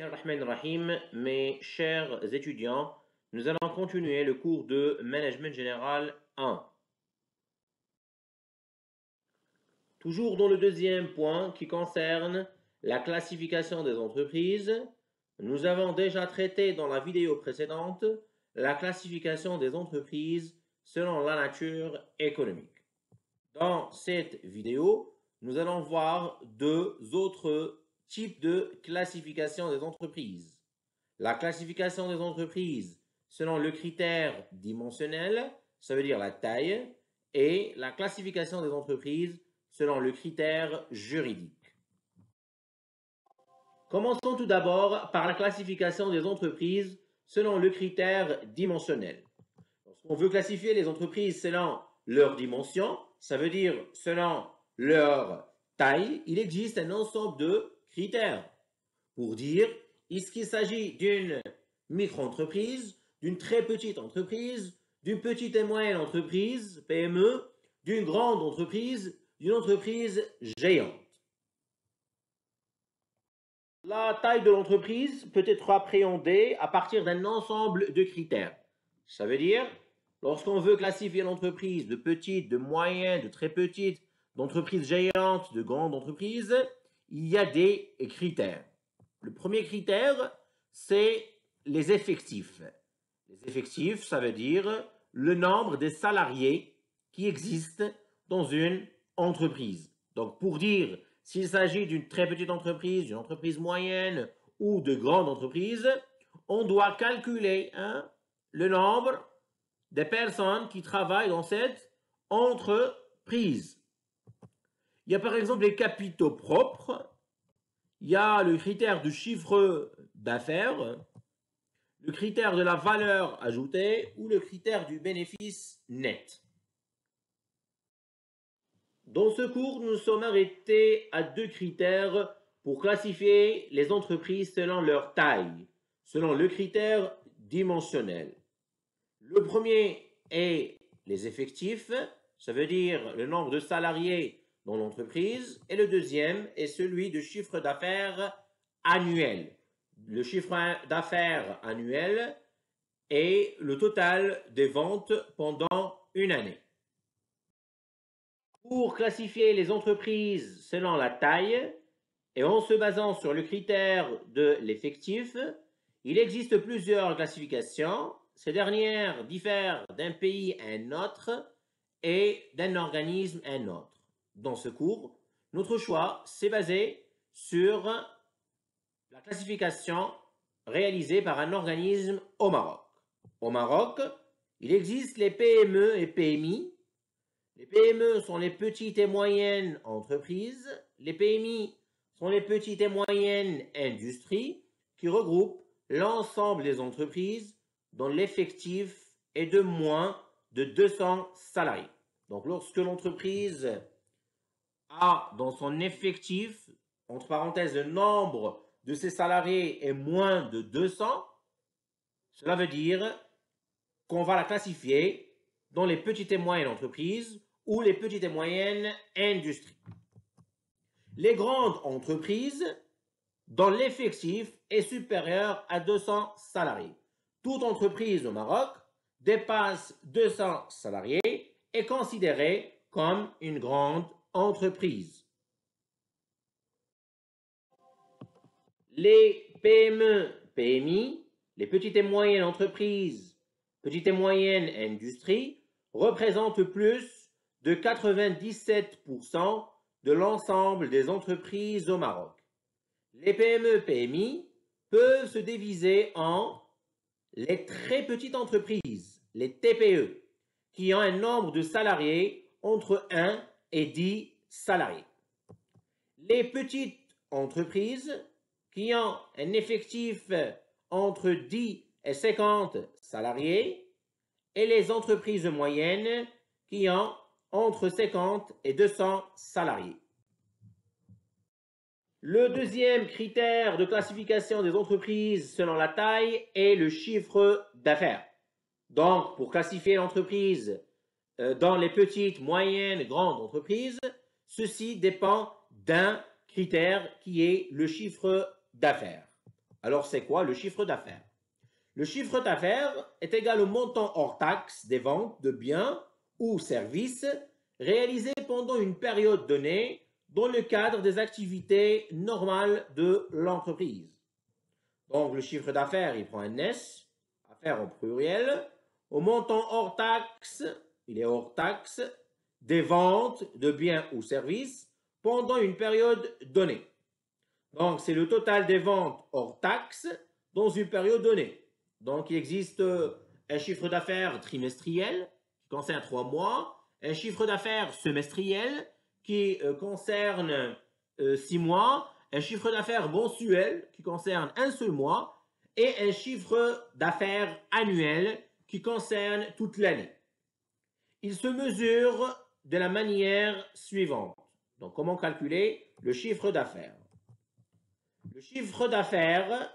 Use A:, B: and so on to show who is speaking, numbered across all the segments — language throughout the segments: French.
A: Bismillahirrahmanirrahim, mes chers étudiants, nous allons continuer le cours de Management Général 1. Toujours dans le deuxième point qui concerne la classification des entreprises, nous avons déjà traité dans la vidéo précédente la classification des entreprises selon la nature économique. Dans cette vidéo, nous allons voir deux autres types de classification des entreprises. La classification des entreprises selon le critère dimensionnel, ça veut dire la taille, et la classification des entreprises selon le critère juridique. Commençons tout d'abord par la classification des entreprises selon le critère dimensionnel. Lorsqu'on veut classifier les entreprises selon leur dimension, ça veut dire selon leur taille, il existe un ensemble de critères pour dire est-ce qu'il s'agit d'une micro-entreprise, d'une très petite entreprise, d'une petite et moyenne entreprise, PME, d'une grande entreprise, d'une entreprise géante. La taille de l'entreprise peut être appréhendée à partir d'un ensemble de critères. Ça veut dire, lorsqu'on veut classifier l'entreprise de petite, de moyenne, de très petite, d'entreprise géante, de grande entreprise, il y a des critères. Le premier critère, c'est les effectifs. Les effectifs, ça veut dire le nombre de salariés qui existent dans une entreprise. Donc, pour dire s'il s'agit d'une très petite entreprise, d'une entreprise moyenne ou de grande entreprise, on doit calculer le nombre de personnes qui travaillent dans cette entreprise. Il y a par exemple les capitaux propres, il y a le critère du chiffre d'affaires, le critère de la valeur ajoutée ou le critère du bénéfice net. Dans ce cours, nous sommes arrêtés à deux critères pour classifier les entreprises selon leur taille, selon le critère dimensionnel. Le premier est les effectifs, ça veut dire le nombre de salariés dans l'entreprise, et le deuxième est celui du chiffre d'affaires annuel. Le chiffre d'affaires annuel est le total des ventes pendant une année. Pour classifier les entreprises selon la taille et en se basant sur le critère de l'effectif, il existe plusieurs classifications. Ces dernières diffèrent d'un pays à un autre et d'un organisme à un autre. Dans ce cours, notre choix s'est basé sur la classification réalisée par un organisme au Maroc. Au Maroc, il existe les PME et PMI. Les PME sont les petites et moyennes entreprises. Les PMI sont les petites et moyennes industries qui regroupent l'ensemble des entreprises dont l'effectif est de moins de 200 salariés. Donc, lorsque l'entreprise a dans son effectif, entre parenthèses, le nombre de ses salariés est moins de 200, cela veut dire qu'on va la classifier dans les petites et moyennes entreprises ou les petites et moyennes industries. Les grandes entreprises, dont l'effectif est supérieur à 200 salariés. Toute entreprise au Maroc dépasse 200 salariés est considérée comme une grande entreprise. Les PME, PMI, les petites et moyennes entreprises, petites et moyennes industries, représentent plus de 97% de l'ensemble des entreprises au Maroc. Les PME, PMI peuvent se diviser en les très petites entreprises, les TPE, qui ont un nombre de salariés entre 1 et 10 salariés. Les petites entreprises qui ont un effectif entre 10 et 50 salariés et les entreprises moyennes qui ont entre 50 et 200 salariés. Le deuxième critère de classification des entreprises selon la taille est le chiffre d'affaires. Donc, pour classifier l'entreprise dans les petites, moyennes, grandes entreprises, ceci dépend d'un critère qui est le chiffre d'affaires. Alors c'est quoi le chiffre d'affaires? Le chiffre d'affaires est égal au montant hors taxe des ventes de biens ou services réalisés pendant une période donnée dans le cadre des activités normales de l'entreprise. Donc le chiffre d'affaires, il prend un S, affaires au pluriel, au montant hors taxe, il est hors taxe, des ventes de biens ou services pendant une période donnée. Donc c'est le total des ventes hors taxe dans une période donnée. Donc il existe un chiffre d'affaires trimestriel qui concerne 3 mois, un chiffre d'affaires semestriel qui concerne 6 mois, un chiffre d'affaires mensuel qui concerne un seul mois et un chiffre d'affaires annuel qui concerne toute l'année. Il se mesure de la manière suivante. Donc comment calculer le chiffre d'affaires? Le chiffre d'affaires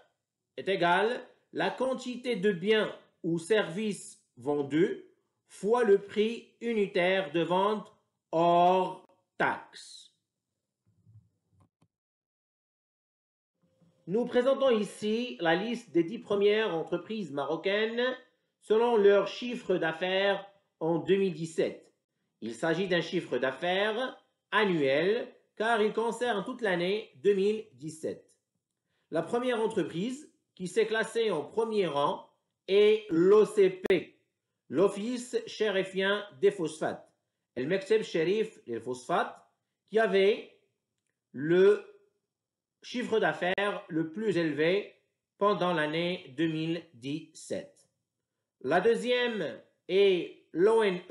A: est égal à la quantité de biens ou services vendus fois le prix unitaire de vente hors taxe. Nous présentons ici la liste des 10 premières entreprises marocaines selon leur chiffre d'affaires en 2017. Il s'agit d'un chiffre d'affaires annuel car il concerne toute l'année 2017. La première entreprise qui s'est classée en premier rang est l'OCP, l'Office chérifien des phosphates, El Mekteb Sherif des phosphates, qui avait le chiffre d'affaires le plus élevé pendant l'année 2017. La deuxième est l'ONEE,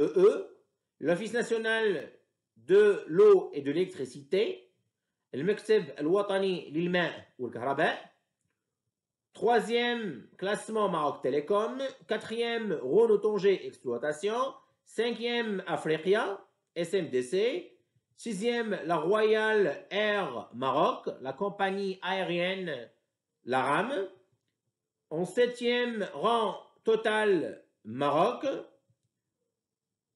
A: l'Office national de l'eau et de l'électricité, المكتب الوطني للماء والكهرباء. Troisième classement Maroc Télécom. Quatrième Renault Tanger Exploitation. Cinquième Africa SMDC. Sixième la Royal Air Maroc, la compagnie aérienne l'ARAM. En septième rang Total Maroc.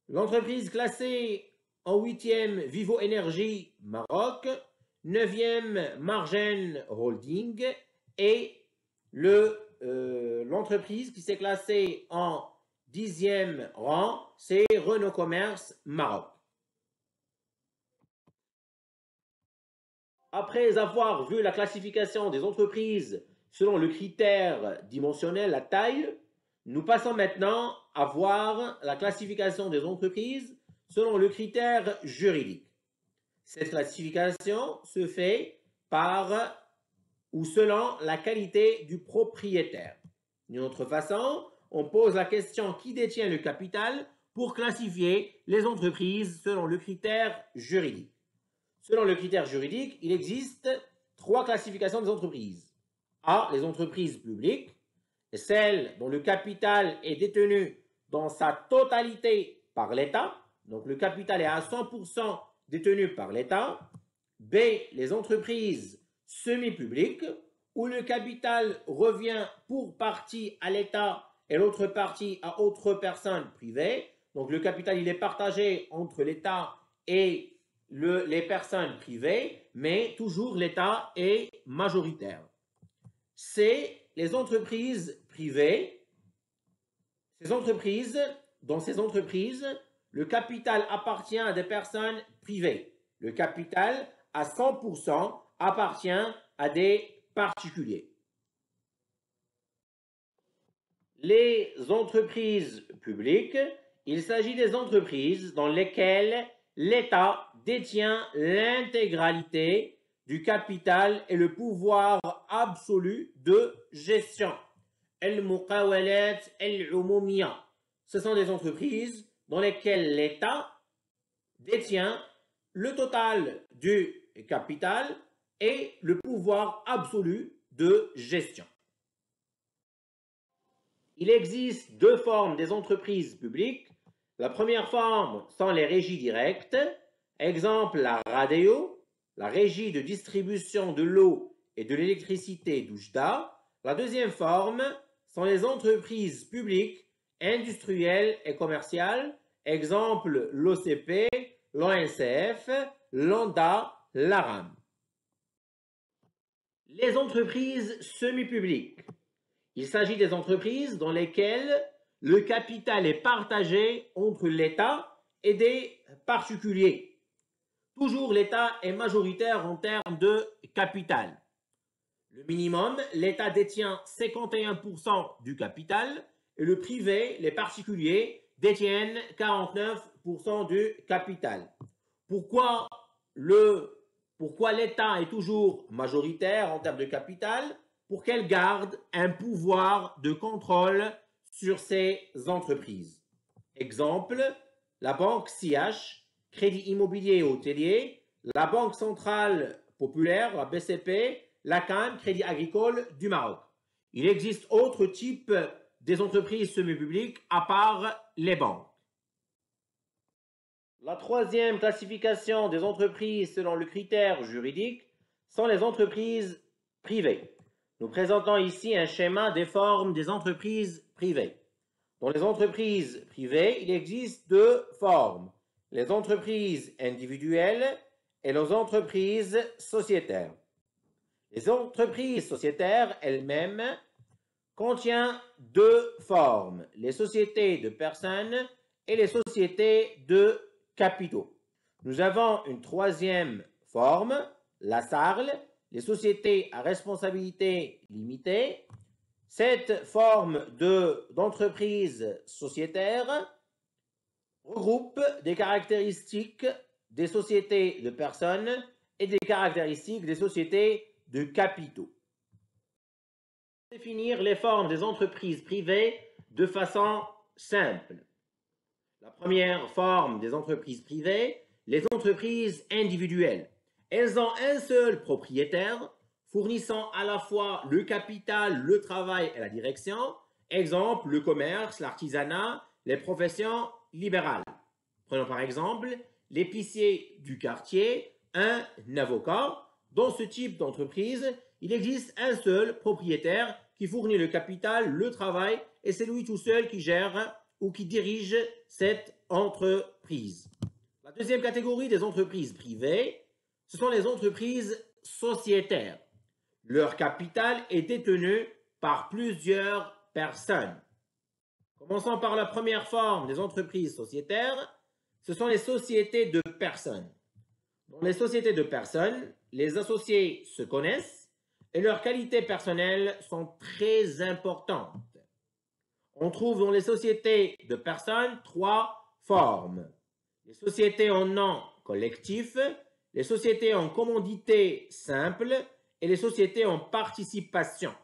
A: L'entreprise classée en huitième Vivo Énergie Maroc. 9e Margen Holding et l'entreprise qui s'est classée en 10e rang, c'est Renault Commerce Maroc. Après avoir vu la classification des entreprises selon le critère dimensionnel, la taille, nous passons maintenant à voir la classification des entreprises selon le critère juridique. Cette classification se fait par ou selon la qualité du propriétaire. D'une autre façon, on pose la question qui détient le capital pour classifier les entreprises selon le critère juridique. Selon le critère juridique, il existe 3 classifications des entreprises. A, les entreprises publiques, celles dont le capital est détenu dans sa totalité par l'État, donc le capital est à 100% détenues par l'État. B, les entreprises semi-publiques, où le capital revient pour partie à l'État et l'autre partie à autre personne privée. Donc le capital, il est partagé entre l'État et les personnes privées, mais toujours l'État est majoritaire. C, les entreprises privées. Dans ces entreprises, le capital appartient à des personnes privées. Le capital, à 100%, appartient à des particuliers. Les entreprises publiques, il s'agit des entreprises dans lesquelles l'État détient l'intégralité du capital et le pouvoir absolu de gestion. El-Muqawalat el-Umumiyya. Ce sont des entreprises dans lesquelles l'État détient le total du capital et le pouvoir absolu de gestion. Il existe 2 formes des entreprises publiques. La première forme sont les régies directes. Exemple, la RADEO, la régie de distribution de l'eau et de l'électricité d'Oujda. La deuxième forme sont les entreprises publiques, industrielles et commerciales. Exemple, l'OCP, l'ONCF, l'ONDA, l'ARAM. Les entreprises semi-publiques. Il s'agit des entreprises dans lesquelles le capital est partagé entre l'État et des particuliers. Toujours l'État est majoritaire en termes de capital. Le minimum, l'État détient 51% du capital et le privé, les particuliers, détiennent 49% du capital. Pourquoi l'État est toujours majoritaire en termes de capital? Pour qu'elle garde un pouvoir de contrôle sur ces entreprises. Exemple, la banque CH, Crédit Immobilier Hôtelier, la Banque Centrale Populaire, la BCP, la CAM, Crédit Agricole du Maroc. Il existe autres types des entreprises semi-publiques à part les banques. La troisième classification des entreprises selon le critère juridique sont les entreprises privées. Nous présentons ici un schéma des formes des entreprises privées. Dans les entreprises privées, il existe deux formes, les entreprises individuelles et les entreprises sociétaires. Les entreprises sociétaires elles-mêmes contiennent deux formes, les sociétés de personnes et les sociétés de capitaux. Nous avons une troisième forme, la SARL, les sociétés à responsabilité limitée. Cette forme d'entreprise sociétaire regroupe des caractéristiques des sociétés de personnes et des caractéristiques des sociétés de capitaux. Définir les formes des entreprises privées de façon simple. La première forme des entreprises privées, les entreprises individuelles. Elles ont un seul propriétaire, fournissant à la fois le capital, le travail et la direction. Exemple, le commerce, l'artisanat, les professions libérales. Prenons par exemple l'épicier du quartier, un avocat. Dans ce type d'entreprise, il existe un seul propriétaire qui fournit le capital, le travail, et c'est lui tout seul qui gère ou qui dirige cette entreprise. La deuxième catégorie des entreprises privées, ce sont les entreprises sociétaires. Leur capital est détenu par plusieurs personnes. Commençons par la première forme des entreprises sociétaires, ce sont les sociétés de personnes. Dans les sociétés de personnes, les associés se connaissent et leurs qualités personnelles sont très importantes. On trouve dans les sociétés de personnes trois formes. Les sociétés en nom collectif, les sociétés en commandité simple et les sociétés en participation.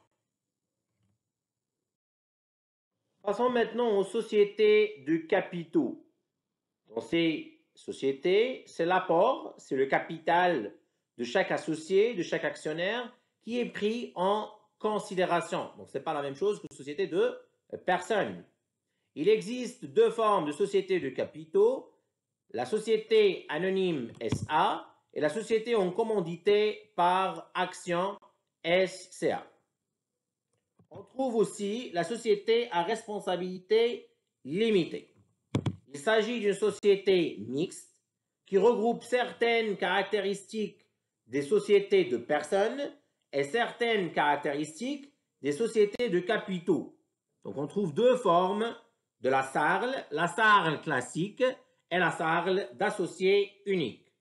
A: Passons maintenant aux sociétés de capitaux. Dans ces sociétés, c'est l'apport, c'est le capital de chaque associé, de chaque actionnaire qui est pris en considération. Donc, ce n'est pas la même chose que une société de personnes. Il existe deux formes de sociétés de capitaux, la société anonyme SA et la société en commandité par action SCA. On trouve aussi la société à responsabilité limitée. Il s'agit d'une société mixte qui regroupe certaines caractéristiques des sociétés de personnes et certaines caractéristiques des sociétés de capitaux. Donc on trouve deux formes de la SARL classique et la SARL d'associé unique.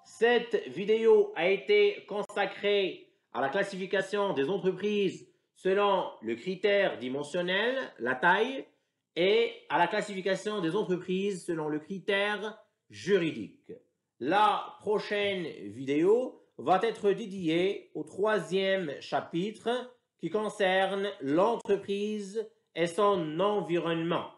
A: Cette vidéo a été consacrée à la classification des entreprises selon le critère dimensionnel, la taille, et à la classification des entreprises selon le critère juridique. La prochaine vidéo va être dédiée au troisième chapitre qui concerne l'entreprise et son environnement.